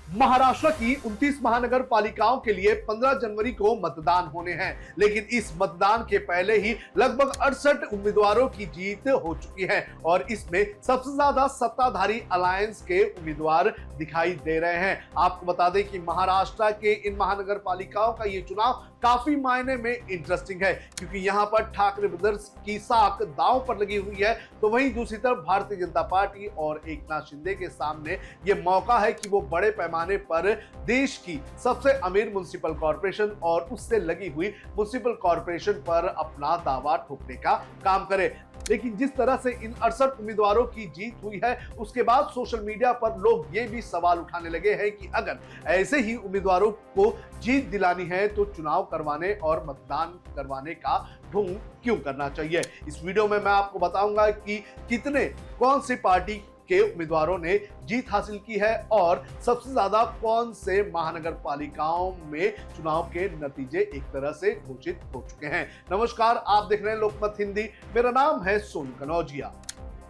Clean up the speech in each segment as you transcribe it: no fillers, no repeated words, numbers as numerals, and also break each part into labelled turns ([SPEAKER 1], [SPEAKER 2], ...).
[SPEAKER 1] महाराष्ट्र की 29 महानगर पालिकाओं के लिए 15 जनवरी को मतदान होने हैं, लेकिन इस मतदान के पहले ही लगभग 68 उम्मीदवारों की जीत हो चुकी है और इसमें सबसे ज्यादा सत्ताधारी अलायंस के उम्मीदवार दिखाई दे रहे हैं। आपको बता दें कि महाराष्ट्र के इन महानगर पालिकाओं का ये चुनाव काफी मायने में इंटरेस्टिंग है, क्योंकि यहाँ पर ठाकरे ब्रदर्स की साख दांव पर लगी हुई है, तो वहीं दूसरी तरफ भारतीय जनता पार्टी और एकनाथ शिंदे के सामने ये मौका है कि वो बड़े पैमाने पर देश की सबसे अमीर म्युनिसिपल कॉर्पोरेशन और उससे लगी हुई म्युनिसिपल कॉर्पोरेशन पर अपना दावा ठोकने का काम करे। लेकिन जिस तरह से इन 68 उम्मीदवारों की जीत हुई है, उसके बाद सोशल मीडिया पर लोग ये भी सवाल उठाने लगे हैं कि अगर ऐसे ही उम्मीदवारों को जीत दिलानी है तो चुनाव करवाने और मतदान करवाने का ढोंग क्यों करना चाहिए। इस वीडियो में मैं आपको बताऊंगा कि कौन सी पार्टी के उम्मीदवारों ने जीत हासिल की है और सबसे ज्यादा कौन से महानगर पालिकाओं में चुनाव के नतीजे एक तरह से घोषित हो चुके हैं। नमस्कार, आप देख रहे हैं लोकमत हिंदी। मेरा नाम है सोनू कनौजिया।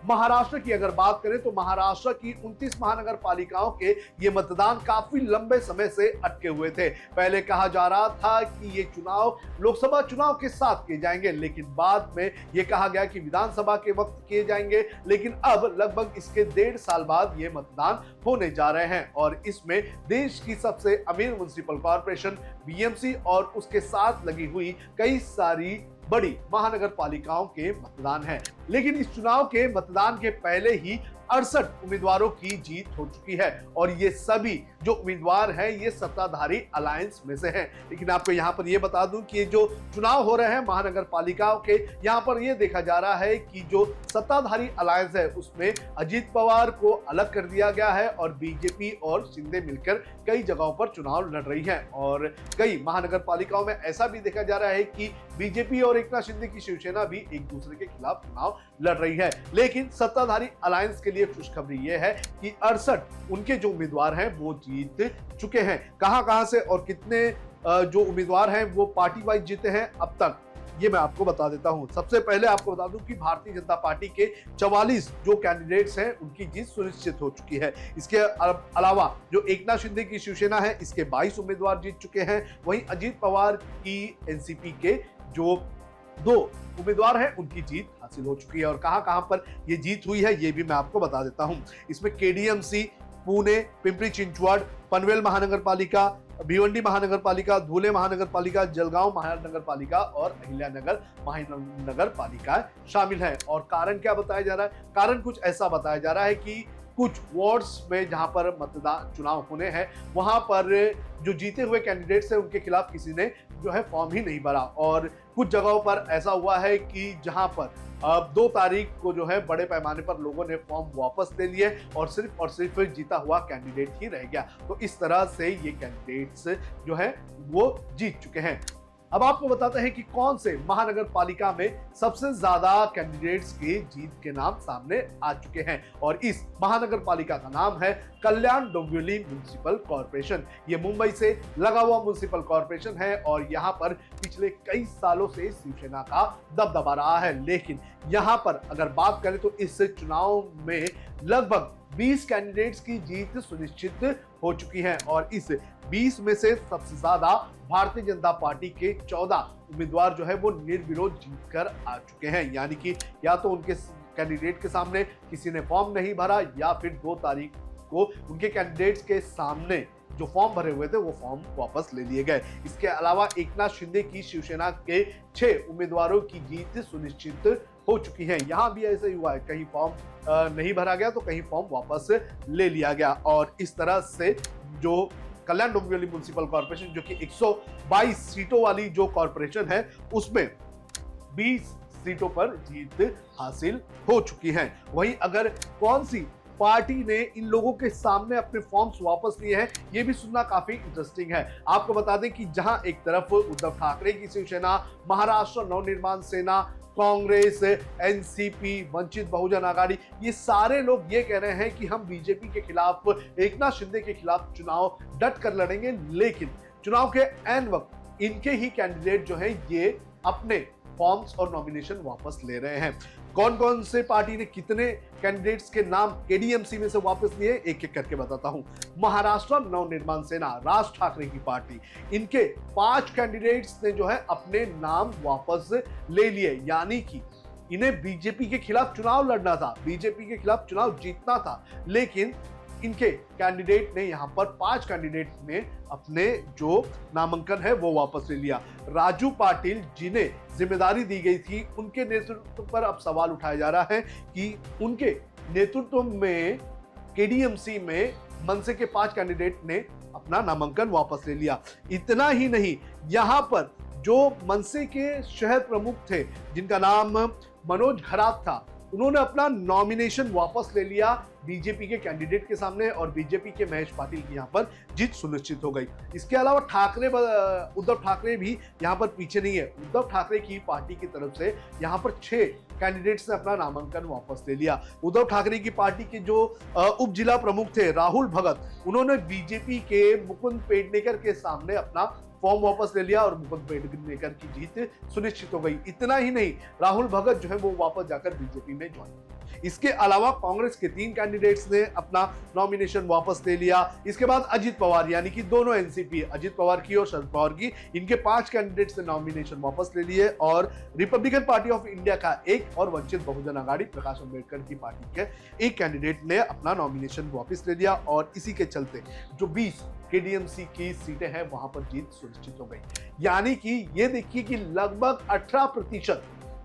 [SPEAKER 1] महाराष्ट्र की अगर बात करें तो महाराष्ट्र की 29 महानगर पालिकाओं के ये मतदान काफी लंबे समय से अटके हुए थे। पहले कहा जा रहा था कि ये चुनाव लोकसभा चुनाव के साथ किए जाएंगे, लेकिन बाद में ये कहा गया कि विधानसभा के वक्त किए जाएंगे। लेकिन अब लगभग इसके 1.5 साल बाद ये मतदान होने जा रहे हैं और इसमें देश की सबसे अमीर म्युनिसिपल कॉर्पोरेशन बीएमसी और उसके साथ लगी हुई कई सारी बड़ी महानगर पालिकाओं के मतदान है। लेकिन इस चुनाव के मतदान के पहले ही 68 उम्मीदवारों की जीत हो चुकी है और ये सभी जो उम्मीदवार हैं ये सत्ताधारी अलायंस में से हैं। लेकिन आपको यहाँ पर ये बता दूं कि जो चुनाव हो रहे हैं महानगर पालिकाओं के, यहाँ पर ये देखा जा रहा है कि जो सत्ताधारी अलायंस है उसमें अजीत पवार को अलग कर दिया गया है और बीजेपी और शिंदे मिलकर कई जगहों पर चुनाव लड़ रही है और कई महानगर पालिकाओं में ऐसा भी देखा जा रहा है कि बीजेपी और एकनाथ शिंदे की शिवसेना भी एक दूसरे के खिलाफ चुनाव लड़ रही है। लेकिन सत्ताधारी अलायंस के लिए खुशखबरी यह है कि 68 उनके जो उम्मीदवार हैं वो जीत चुके हैं। कहां से और कितने जो उम्मीदवार हैं वो पार्टी वाइज जीते हैं अब तक, ये मैं आपको बता देता हूं। सबसे पहले आपको बता दूं कि भारतीय जनता पार्टी के 44 जो कैंडिडेट्स हैं उनकी जीत सुनिश्चित हो चुकी है। इसके अलावा जो एकनाथ शिंदे की शिवसेना है इसके 22 उम्मीदवार जीत चुके हैं। वहीं अजीत पवार की एनसीपी के जो 2 उम्मीदवार हैं उनकी जीत हासिल हो चुकी है और कहां पर ये जीत हुई है ये भी मैं आपको बता देता हूं। इसमें केडीएमसी, पुणे, पिंपरी चिंचवड, पनवेल महानगर पालिका, भिवंडी महानगर पालिका, धुले महानगर पालिका, जलगांव महानगर पालिका और अहिल्यानगर महानगर पालिका शामिल है। और कारण क्या बताया जा रहा है? कारण कुछ ऐसा बताया जा रहा है कि कुछ वार्ड्स में जहां पर मतदान चुनाव होने हैं वहां पर जो जीते हुए कैंडिडेट्स हैं उनके खिलाफ किसी ने जो है फॉर्म ही नहीं भरा और कुछ जगहों पर ऐसा हुआ है कि जहां पर 2 तारीख को जो है बड़े पैमाने पर लोगों ने फॉर्म वापस ले लिए और सिर्फ जीता हुआ कैंडिडेट ही रह गया। तो इस तरह से ये कैंडिडेट्स जो है वो जीत चुके हैं। अब आपको बताते हैं कि कौन से महानगर पालिका में सबसे ज्यादा कैंडिडेट्स के जीत के नाम सामने आ चुके हैं और इस महानगर पालिका का नाम है कल्याण डोंबिवली म्युनिसिपल कॉर्पोरेशन। ये मुंबई से लगा हुआ म्युनिसिपल कॉर्पोरेशन है और यहाँ पर पिछले कई सालों से शिवसेना का दबदबा रहा है। लेकिन यहाँ पर अगर बात करें तो इस चुनाव में लगभग 20 कैंडिडेट्स की जीत सुनिश्चित हो चुकी है और इस 20 में से सबसे ज्यादा भारतीय जनता पार्टी के 14 उम्मीदवार जो है वो निर्विरोध जीतकर आ चुके हैं। यानी कि या तो उनके कैंडिडेट के सामने किसी ने फॉर्म नहीं भरा या फिर 2 तारीख को उनके कैंडिडेट्स के सामने जो फॉर्म भरे हुए थे वो फॉर्म वापस ले लिए गए। इसके अलावा एकनाथ शिंदे की शिवसेना के 6 उम्मीदवारों की जीत सुनिश्चित हो चुकी है। यहां भी ऐसा ही हुआ है, कहीं फॉर्म नहीं भरा गया तो कहीं फॉर्म वापस ले लिया गया और इस तरह से जो कल्याण डोंबिवली म्युनिसिपल कॉर्पोरेशन जो कि 122 सीटों वाली जो कॉर्पोरेशन है उसमें 20 सीटों पर जीत हासिल हो चुकी है। वहीं अगर कौन सी पार्टी ने इन लोगों के सामने अपने फॉर्म्स वापस लिए हैं ये भी सुनना काफी इंटरेस्टिंग है। आपको बता दें कि जहां एक तरफ उद्धव ठाकरे की शिवसेना, महाराष्ट्र नवनिर्माण सेना, कांग्रेस, एनसीपी, वंचित बहुजन आघाड़ी, ये सारे लोग ये कह रहे हैं कि हम बीजेपी के खिलाफ, एकनाथ शिंदे के खिलाफ चुनाव डट कर लड़ेंगे। लेकिन चुनाव के एन वक्त इनके ही कैंडिडेट जो है ये अपने फॉर्म्स और नॉमिनेशन वापस ले रहे हैं। कौन कौन से पार्टी ने कितने कैंडिडेट्स के नाम केडीएमसी में से वापस लिए, एक एक करके बताता हूं। महाराष्ट्र नवनिर्माण सेना, राज ठाकरे की पार्टी, इनके 5 कैंडिडेट्स ने जो है अपने नाम वापस ले लिए, यानी कि इन्हें बीजेपी के खिलाफ चुनाव लड़ना था, बीजेपी के खिलाफ चुनाव जीतना था, लेकिन इनके कैंडिडेट ने यहां पर 5 कैंडिडेट ने अपने जो नामांकन है वो वापस ले लिया। राजू पाटिल, जिन्हें जिम्मेदारी दी गई थी, उनके नेतृत्व पर अब सवाल उठाया जा रहा है कि उनके नेतृत्व में केडीएमसी में मनसे के 5 कैंडिडेट ने अपना नामांकन वापस ले लिया। इतना ही नहीं, यहां पर जो मनसे के शहर प्रमुख थे, जिनका नाम मनोज घरात था, उन्होंने अपना नॉमिनेशन वापस ले लिया बीजेपी के कैंडिडेट के सामने और बीजेपी के महेश पाटिल की यहां पर जीत सुनिश्चित हो गई। इसके अलावा उद्धव ठाकरे भी यहां पर पीछे नहीं है। उद्धव ठाकरे की पार्टी की तरफ से यहां पर 6 कैंडिडेट्स ने अपना नामांकन वापस ले लिया। उद्धव ठाकरे की पार्टी के जो उप जिला प्रमुख थे राहुल भगत, उन्होंने बीजेपी के मुकुंद पेडनेकर के सामने अपना फॉर्म वापस ले लिया और मुकुंद पेडनेकर की जीत सुनिश्चित हो गई। इतना ही नहीं, राहुल भगत जो है वो वापस जाकर बीजेपी में ज्वाइन। इसके अलावा कांग्रेस के 3 कैंडिडेट्स ने अपना नॉमिनेशन वापस ले लिया। इसके बाद अजित पवार, यानी कि दोनों एनसीपी, अजित पवार की और शरद पवार की, इनके 5 कैंडिडेट्स ने नॉमिनेशन वापस ले लिए और रिपब्लिकन पार्टी ऑफ इंडिया का 1 और वंचित बहुजन आघाड़ी प्रकाश अंबेडकर की पार्टी के 1 कैंडिडेट ने अपना नॉमिनेशन वापस ले लिया और इसी के चलते जो 20 केडीएमसी की सीटें हैं वहां पर जीत सुनिश्चित हो गई। यानी कि ये देखिए कि लगभग 18%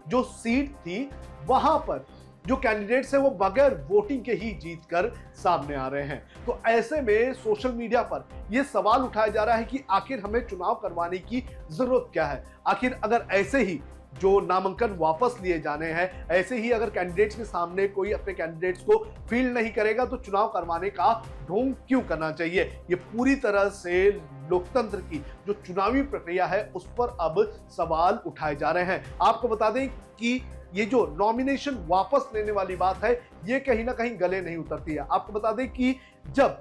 [SPEAKER 1] जो सीट थी वहां पर जो कैंडिडेट्स हैं वो बगैर वोटिंग के ही जीत कर सामने आ रहे हैं। तो ऐसे में सोशल मीडिया पर यह सवाल उठाया जा रहा है कि आखिर हमें चुनाव करवाने की जरूरत क्या है। आखिर अगर ऐसे ही जो नामांकन वापस लिए जाने हैं, ऐसे ही अगर कैंडिडेट्स के सामने कोई अपने कैंडिडेट्स को फील्ड नहीं करेगा तो चुनाव करवाने का ढोंग क्यों करना चाहिए। ये पूरी तरह से लोकतंत्र की जो चुनावी प्रक्रिया है उस पर अब सवाल उठाए जा रहे हैं। आपको बता दें कि ये जो नॉमिनेशन वापस लेने वाली बात है, ये कहीं ना कहीं गले नहीं उतरती है। आपको बता दें कि जब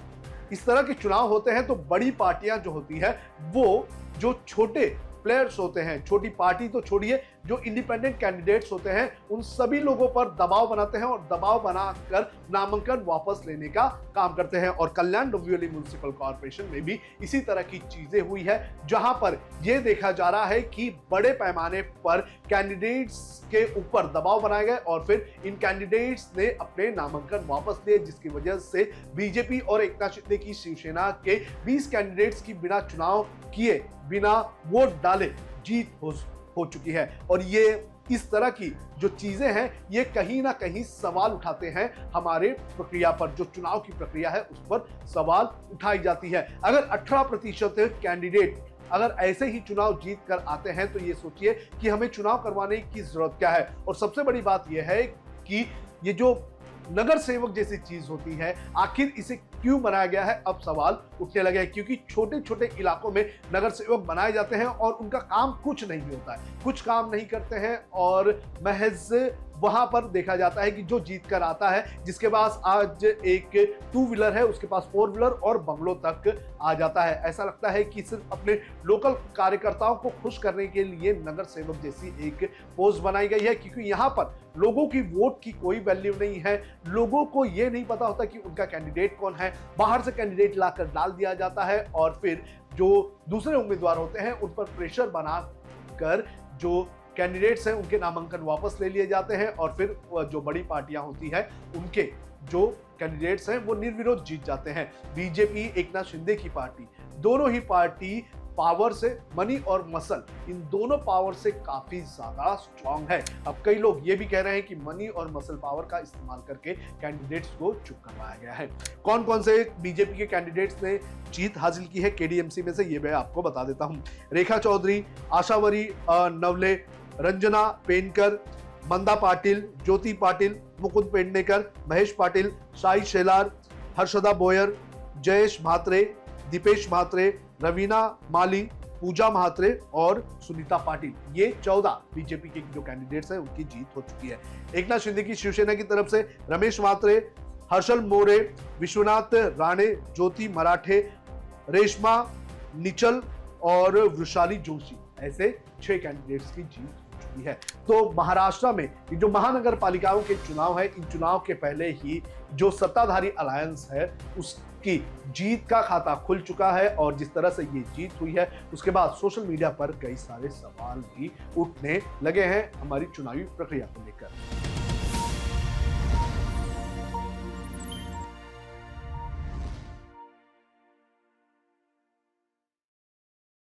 [SPEAKER 1] इस तरह के चुनाव होते हैं तो बड़ी पार्टियां जो होती है वो जो छोटे प्लेयर्स होते हैं, छोटी पार्टी तो छोड़िए, जो इंडिपेंडेंट कैंडिडेट्स होते हैं, उन सभी लोगों पर दबाव बनाते हैं और दबाव बनाकर नामांकन वापस लेने का काम करते हैं। और कल्याण डोंबिवली म्युनिसिपल कॉर्पोरेशन में भी इसी तरह की चीजें हुई है, जहां पर यह देखा जा रहा है कि बड़े पैमाने पर कैंडिडेट्स के ऊपर दबाव बनाए गए और फिर इन कैंडिडेट्स ने अपने नामांकन वापस लिए, जिसकी वजह से बीजेपी और एकनाथ शिंदे की शिवसेना के 20 कैंडिडेट्स की बिना चुनाव किए, बिना वोट डाले जीत हो चुकी है। और ये इस तरह की जो चीजें हैं ये कहीं ना कहीं सवाल उठाते हैं हमारे प्रक्रिया पर, जो चुनाव की प्रक्रिया है उस पर सवाल उठाई जाती है। अगर 18% कैंडिडेट अगर ऐसे ही चुनाव जीत कर आते हैं तो ये सोचिए कि हमें चुनाव करवाने की जरूरत क्या है। और सबसे बड़ी बात यह है कि ये जो नगर सेवक जैसी चीज होती है, आखिर इसे क्यों बनाया गया है, अब सवाल उठने लगे हैं। क्योंकि छोटे छोटे इलाकों में नगर सेवक बनाए जाते हैं और उनका काम कुछ नहीं होता है, कुछ काम नहीं करते हैं और महज वहां पर देखा जाता है कि जो जीत कर आता है, जिसके पास आज एक 2 व्हीलर है, उसके पास 4 व्हीलर और बंगलों तक आ जाता है। ऐसा लगता है कि सिर्फ अपने लोकल कार्यकर्ताओं को खुश करने के लिए नगर सेवक जैसी एक पोस्ट बनाई गई है। क्योंकि यहाँ पर लोगों की वोट की कोई वैल्यू नहीं है, लोगों को ये नहीं पता होता कि उनका कैंडिडेट कौन है, बाहर से कैंडिडेट लाकर डाल दिया जाता है और फिर जो दूसरे उम्मीदवार होते हैं उन पर प्रेशर बनाकर जो कैंडिडेट्स हैं उनके नामांकन वापस ले लिए जाते हैं और फिर जो बड़ी पार्टियां होती है उनके जो कैंडिडेट्स हैं वो निर्विरोध जीत जाते हैं। बीजेपी, एकनाथ शिंदे की पार्टी, दोनों ही पार्टी पावर से, मनी और मसल, इन दोनों पावर से काफी ज्यादा स्ट्रांग है। अब कई लोग ये भी कह रहे हैं कि मनी और मसल पावर का इस्तेमाल करके कैंडिडेट्स को चुप करवाया गया है। कौन कौन से बीजेपी के कैंडिडेट्स ने जीत हासिल की है केडीएमसी में से, ये मैं आपको बता देता हूं। रेखा चौधरी, आशावरी नवले, रंजना पेनकर, मंदा पाटिल, ज्योति पाटिल, मुकुंद पेडनेकर, महेश पाटिल, साई शेलार, हर्षदा बोयर, जयेश म्हात्रे, दीपेश म्हात्रे, रवीना माली, पूजा म्हात्रे और सुनीता पाटिल, ये 14 बीजेपी के जो कैंडिडेट्स हैं उनकी जीत हो चुकी है। एकनाथ शिंदे की शिवसेना की तरफ से रमेश म्हात्रे, हर्षल मोरे, विश्वनाथ राणे, ज्योति मराठे, रेशमा निचल और वृषाली जोशी, ऐसे 6 कैंडिडेट्स की जीत हो चुकी है। हुई है। तो महाराष्ट्र में जो महानगर पालिकाओं के चुनाव है, इन चुनाव के पहले ही जो सत्ताधारी अलायंस है उसकी जीत का खाता खुल चुका है और जिस तरह से ये जीत हुई है उसके बाद सोशल मीडिया पर कई सारे सवाल भी उठने लगे हैं हमारी चुनावी प्रक्रिया को लेकर।